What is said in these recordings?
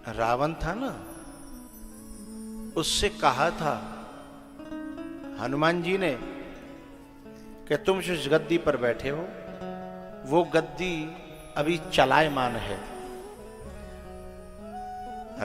रावण था ना, उससे कहा था हनुमान जी ने कि तुम जिस गद्दी पर बैठे हो वो गद्दी अभी चलायमान है।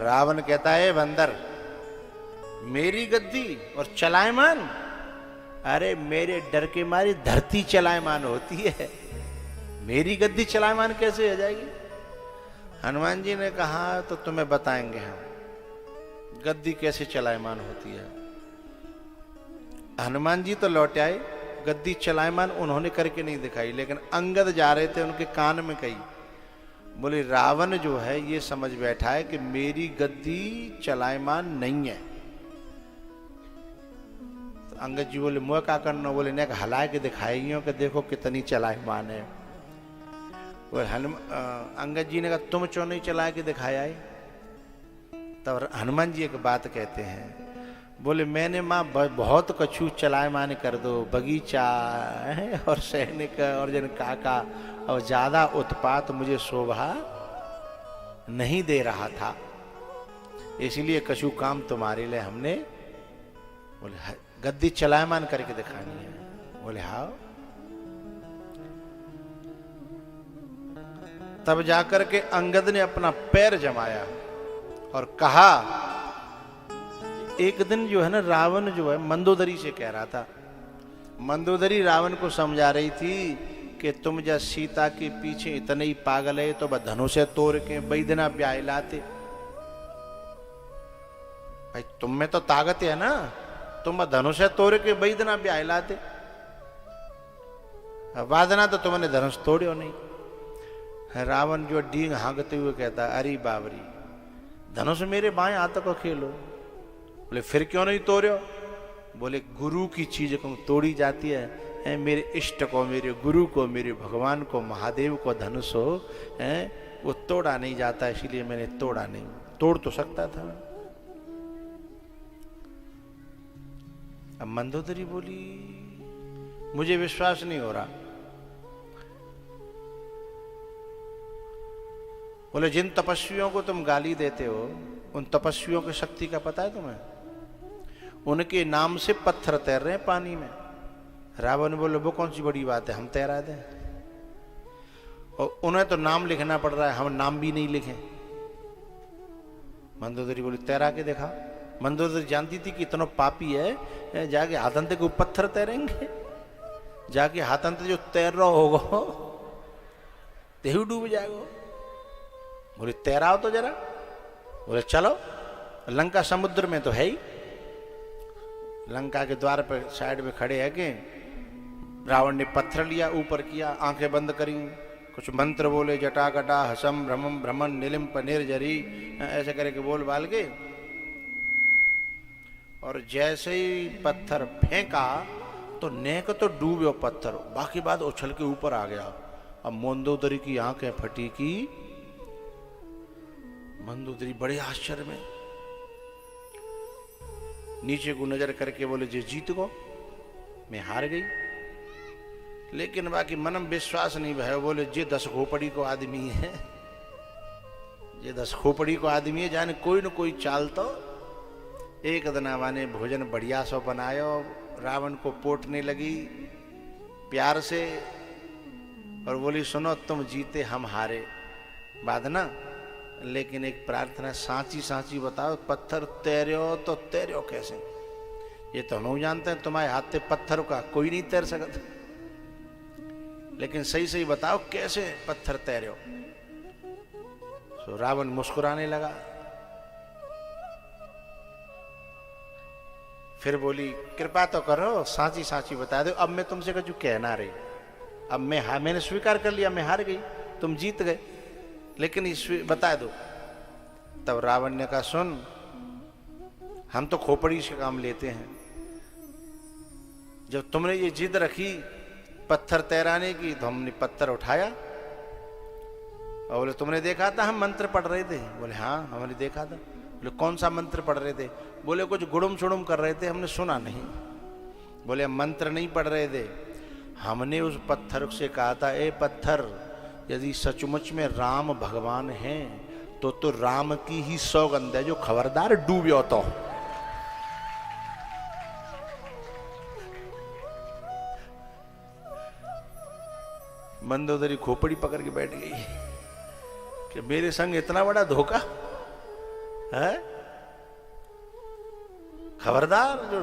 रावण कहता है बंदर, मेरी गद्दी और चलायमान? अरे मेरे डर के मारी धरती चलायमान होती है, मेरी गद्दी चलायमान कैसे हो जाएगी? हनुमान जी ने कहा तो तुम्हें बताएंगे हम गद्दी कैसे चलायमान होती है। हनुमान जी तो लौट आए, गद्दी चलायमान उन्होंने करके नहीं दिखाई, लेकिन अंगद जा रहे थे, उनके कान में कही। बोले रावण जो है ये समझ बैठा है कि मेरी गद्दी चलायमान नहीं है। तो अंगद जी बोले मुँह क्या करना? बोले ने हला के दिखाएगी हो कि देखो कितनी चलायमान है। वो अंगद जी ने कहा तुम क्यों नहीं चला के दिखाया है? तब हनुमान जी एक बात कहते हैं, बोले मैंने माँ बहुत कछु चलायमान कर दो, बगीचा और सैनिक और जन काका, और ज्यादा उत्पात मुझे शोभा नहीं दे रहा था, इसलिए कछु काम तुम्हारे लिए हमने बोले गद्दी चलायमान करके दिखानी है। बोले हाँ। तब जाकर के अंगद ने अपना पैर जमाया और कहा, एक दिन जो है ना रावण जो है मंदोदरी से कह रहा था, मंदोदरी रावण को समझा रही थी कि तुम जब सीता के पीछे इतने ही पागल है तो धनुष तोड़ के बैदना ब्याह लाते। भाई तुम में तो ताकत है ना, तुम धनुष तोड़ के बैदना ब्याह लाते, वादना तो तुमने धनुष तोड़ो नहीं। रावण जो डींग हाँकते हुए कहता, अरे बाबरी धनुष मेरे बाएं हाथ को खेलो। बोले फिर क्यों नहीं तोड़ो? बोले गुरु की चीज को तोड़ी जाती है, मेरे इष्ट को, मेरे गुरु को, मेरे भगवान को, महादेव को धनुष हो वो तोड़ा नहीं जाता, इसलिए मैंने तोड़ा नहीं। तोड़ तो सकता था। अब मंदोदरी बोली मुझे विश्वास नहीं हो रहा। बोले जिन तपस्वियों को तुम गाली देते हो उन तपस्वियों की शक्ति का पता है तुम्हें? उनके नाम से पत्थर तैर रहे हैं पानी में। रावण बोले वो कौन सी बड़ी बात है, हम तैरा दें? और उन्हें तो नाम लिखना पड़ रहा है, हम नाम भी नहीं लिखें। मंदोदरी बोली तैरा के देखा। मंदोदरी जानती थी कि इतना पापी है, जाके हाथंते को पत्थर तैरेंगे, जाके हाथंते जो तैर रहा होगा तेहू डूब जाएगा। बोले तैराओ तो जरा। बोले चलो, लंका समुद्र में तो है ही। लंका के द्वार पर साइड में खड़े है कि रावण ने पत्थर लिया, ऊपर किया, आंखें बंद करी, कुछ मंत्र बोले, जटाकटा हसम भ्रमम भ्रमण नीलिम्प निर्जरी, ऐसे करके बोल बाल के, और जैसे ही पत्थर फेंका तो नेक तो डूबे पत्थर, बाकी बात उछल के ऊपर आ गया। अब मंदोदरी की आंखें फटी की। मंदोदरी बड़े आश्चर्य में नीचे को नजर करके बोले जे जीत गो, मैं हार गई। लेकिन बाकी मन में विश्वास नहीं भयो। बोले जे 10 खोपड़ी को आदमी है, जे 10 खोपड़ी को आदमी है, जाने कोई न कोई चाल तो। एक दनावा ने भोजन बढ़िया सो बनायो, रावण को पोटने लगी प्यार से और बोली सुनो तुम जीते हम हारे बात ना, लेकिन एक प्रार्थना सांची सांची बताओ, पत्थर तैरो तो तैरो कैसे? ये तो हम जानते हैं तुम्हारे हाथ से पत्थर का कोई नहीं तैर सकता, लेकिन सही सही बताओ कैसे पत्थर तैरो। तो रावण मुस्कुराने लगा। फिर बोली कृपा तो करो, सांची सांची बता दो, अब मैं तुमसे कुछ कहना रही। अब मैंने स्वीकार कर लिया, मैं हार गई, तुम जीत गए, लेकिन बता दो। तब रावण ने कहा सुन, हम तो खोपड़ी से काम लेते हैं, जब तुमने ये जिद रखी पत्थर तैराने की तो हमने पत्थर उठाया। और बोले तुमने देखा था हम मंत्र पढ़ रहे थे? बोले हाँ हमने देखा था। बोले कौन सा मंत्र पढ़ रहे थे? बोले कुछ गुड़ुम शुड़ुम कर रहे थे, हमने सुना नहीं। बोले हम मंत्र नहीं पढ़ रहे थे, हमने उस पत्थर से कहा था ए पत्थर, यदि सचमुच में राम भगवान हैं तो राम की ही सौगंध है जो खबरदार डूब्यो तो। मंदोदरी खोपड़ी पकड़ के बैठ गई कि मेरे संग इतना बड़ा धोखा है, खबरदार जो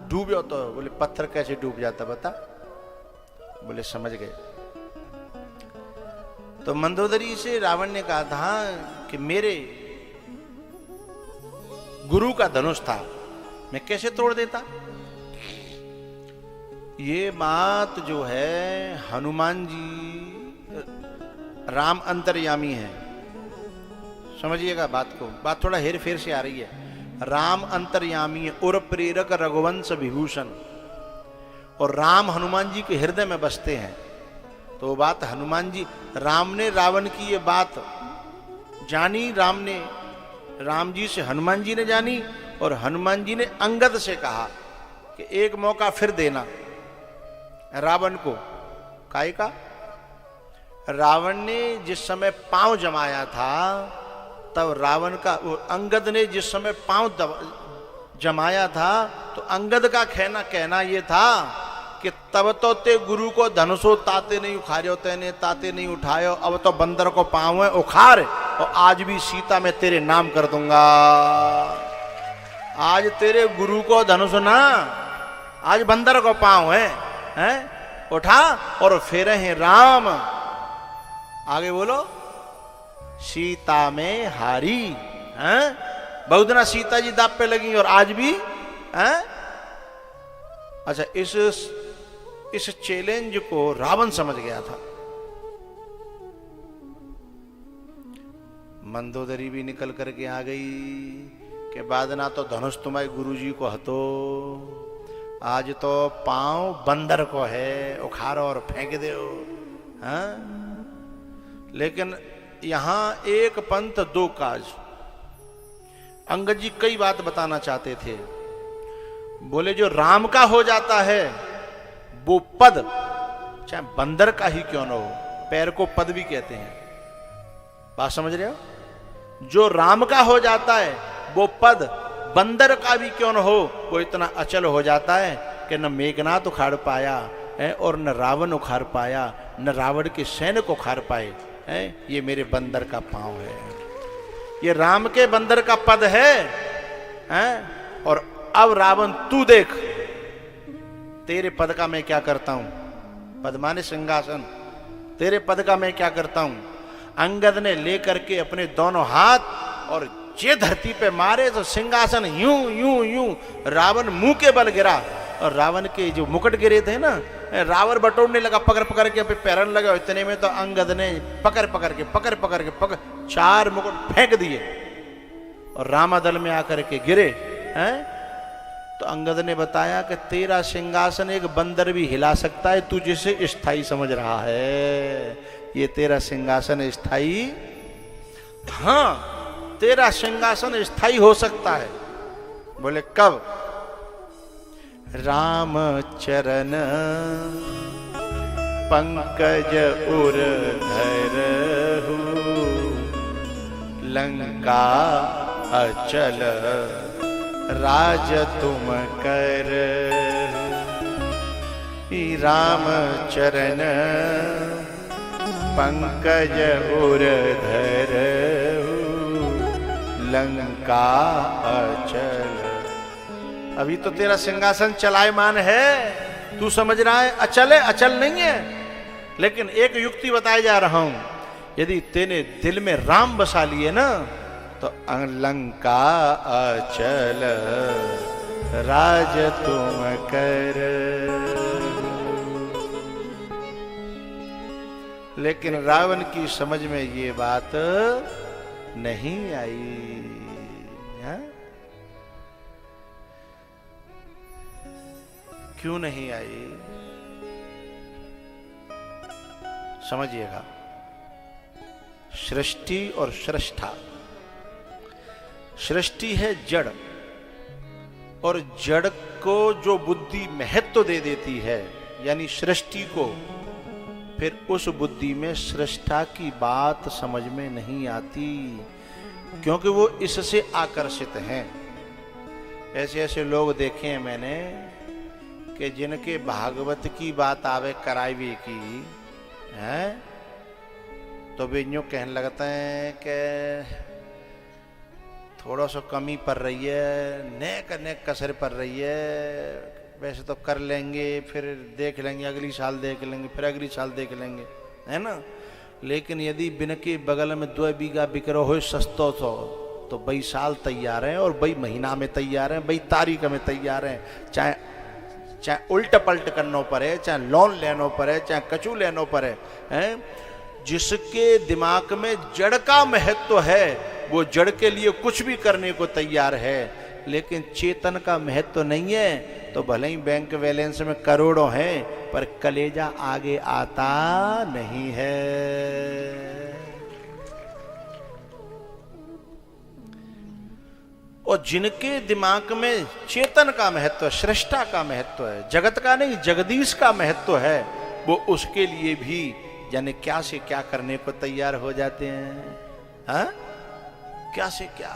डूब्यो तो। बोले पत्थर कैसे डूब जाता बता? बोले समझ गए। तो मंदोदरी से रावण ने कहा था कि मेरे गुरु का धनुष था, मैं कैसे तोड़ देता? ये बात जो है हनुमान जी, राम अंतर्यामी है, समझिएगा बात को। बात थोड़ा हेर फेर से आ रही है। राम अंतर्यामी है, उर प्रेरक रघुवंश विभूषण, और राम हनुमान जी के हृदय में बसते हैं। तो वो बात हनुमान जी, राम ने रावण की ये बात जानी, राम जी से हनुमान जी ने जानी, और हनुमान जी ने अंगद से कहा कि एक मौका फिर देना रावण को। काहे का? रावण ने जिस समय पांव जमाया था, तब रावण का, अंगद ने जिस समय पांव जमाया था, तो अंगद का कहना ये था कि तब तो ते गुरु को धनुषो ताते नहीं उखाड़ो, तेने ताते नहीं उठायो, अब तो बंदर को पांव है उखाड़, और आज भी सीता मैं तेरे नाम कर दूंगा। आज तेरे गुरु को धनुष ना, आज बंदर को पांव है उठा और फेरे हैं राम। आगे बोलो, सीता में हारी हैं, बहुत ना सीता जी दाप पे लगी और आज भी हैं। अच्छा, इस चैलेंज को रावण समझ गया था। मंदोदरी भी निकल करके आ गई कि बाद ना तो धनुष तुम्हारे गुरुजी को हतो, आज तो पांव बंदर को है, उखाड़ो और फेंक दो। हाँ? लेकिन यहां एक पंथ दो काज। अंगद जी कई बात बताना चाहते थे। बोले जो राम का हो जाता है वो पद, चाहे बंदर का ही क्यों ना हो, पैर को पद भी कहते हैं, बात समझ रहे हो? जो राम का हो जाता है वो पद बंदर का भी क्यों न हो, वो इतना अचल हो जाता है कि न मेघनाथ उखाड़ पाया है, और न रावण उखाड़ पाया, न रावण के सैनिक उखाड़ पाए हैं। ये मेरे बंदर का पांव है, ये राम के बंदर का पद है। और अब रावण तू देख, तेरे पद का मैं क्या करता हूं। पद माने सिंहासन, तेरे पद का मैं क्या करता हूं। अंगद ने लेकर के अपने दोनों हाथ और जे धरती पे मारे तो सिंहासन यूं यूं यूं रावण मुंह के बल गिरा, और रावण के जो मुकुट गिरे थे ना, रावण बटोरने लगा, पकड़ के पैरन लगा। इतने में तो अंगद ने पकड़ के 4 मुकुट फेंक दिए और रामादल में आकर के गिरे हैं। तो अंगद ने बताया कि तेरा सिंहासन एक बंदर भी हिला सकता है, तू जिसे स्थाई समझ रहा है, ये तेरा सिंहासन स्थाई, हाँ तेरा सिंहासन स्थाई हो सकता है। बोले कब? राम चरण पंकज उर धरहु, लंका अचल राज तुम कर। राम चरण पंकज उर धरहु, लंका अचल। अभी तो तेरा सिंहासन चलायमान है, तू समझ रहा है अचल है, अचल नहीं है। लेकिन एक युक्ति बताए जा रहा हूं, यदि तेने दिल में राम बसा लिए ना, तो लंका अचल राज तुम कर। लेकिन रावण की समझ में ये बात नहीं आई। हा? क्यों नहीं आई? समझिएगा, सृष्टि और सृष्टा। सृष्टि है जड़, और जड़ को जो बुद्धि महत्व दे देती है, यानी सृष्टि को फिर उस बुद्धि में सृष्टा की बात समझ में नहीं आती, क्योंकि वो इससे आकर्षित हैं। ऐसे ऐसे लोग देखे हैं मैंने कि जिनके भागवत की बात आवे करावी की है, तो वे यूं कहने लगते हैं कि थोड़ा सा कमी पड़ रही है, नेक कसर पड़ रही है, वैसे तो कर लेंगे, फिर देख लेंगे, अगली साल देख लेंगे, फिर अगली साल देख लेंगे, है ना। लेकिन यदि बिन के बगल में 2 बीघा बिक्रो हो सस्तो तो बई साल तैयार हैं, और बई महीना में तैयार हैं, बई तारीख में तैयार हैं, चाहे उल्ट पलट करना पड़े, चाहे लोन लेना पड़े, चाहे कचू लेना पड़े, हैं। जिसके दिमाग में जड़ का महत्व है वो जड़ के लिए कुछ भी करने को तैयार है, लेकिन चेतन का महत्व नहीं है तो भले ही बैंक बैलेंस में करोड़ों हैं, पर कलेजा आगे आता नहीं है। और जिनके दिमाग में चेतन का महत्व, सृष्टा का महत्व है, जगत का नहीं जगदीश का महत्व है, वो उसके लिए भी यानी क्या से क्या करने को तैयार हो जाते हैं। हाँ, क्या से क्या।